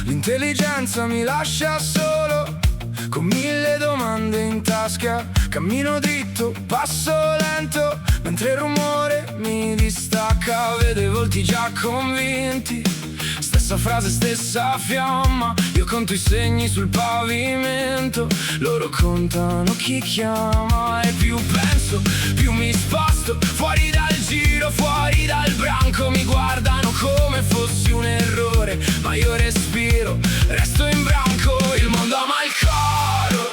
L'intelligenza mi lascia solo, con 1000 domande in tasca. Cammino dritto, passo lento, mentre il rumore mi distacca. Vedo i volti già convinti, stessa frase, stessa fiamma. Io conto i segni sul pavimento, loro contano chi chiama. E più penso, più mi sposto, fuori dal giro, fuori dal branco. Mi guardano come fossi un errore, ma io respiro, resto in branco. Il mondo ama il coro,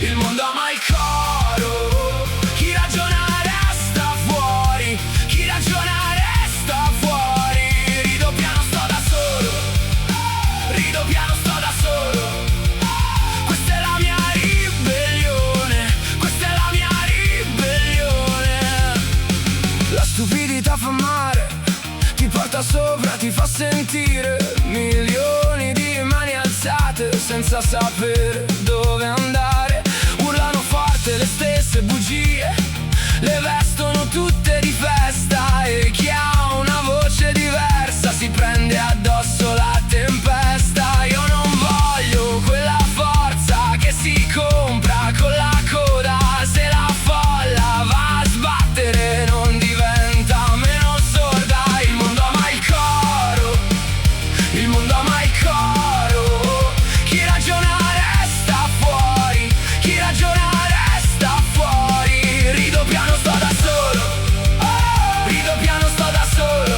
il mondo ama il coro. Chi ragiona resta fuori, chi ragiona resta fuori. Rido piano, sto da solo, rido piano, sto da solo. Questa è la mia ribellione, questa è la mia ribellione. La stupidità fa male, ti porta sopra, ti fa sentire milioni di mani alzate senza sapere dove andare. Urlano forte le stesse bugie, le vestono tutte di festa. E chi ha una voce diversa si prende addosso la tempesta. Io non voglio quella forza che si compra con la coda. Se la folla va a sbattere non diventa meno sorda. Il mondo ama il coro, il mondo ama il coro. Chi ragiona resta fuori, chi ragiona resta fuori. Rido piano, sto da solo, rido piano, sto da solo.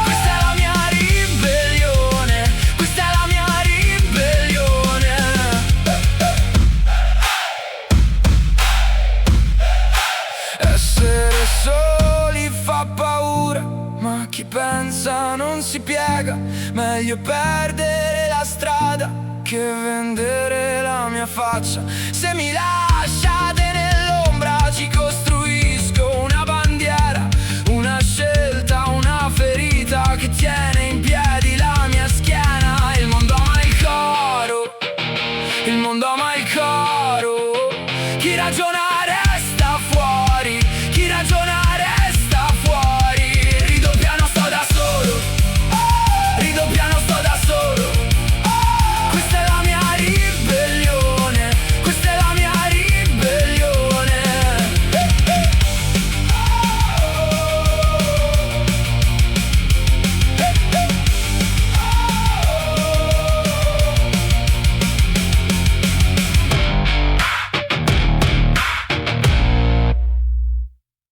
Questa è la mia ribellione, questa è la mia ribellione. Essere soli fa paura, ma chi pensa non si piega. Meglio perdere la strada che vendere la mia faccia. Se mi lasci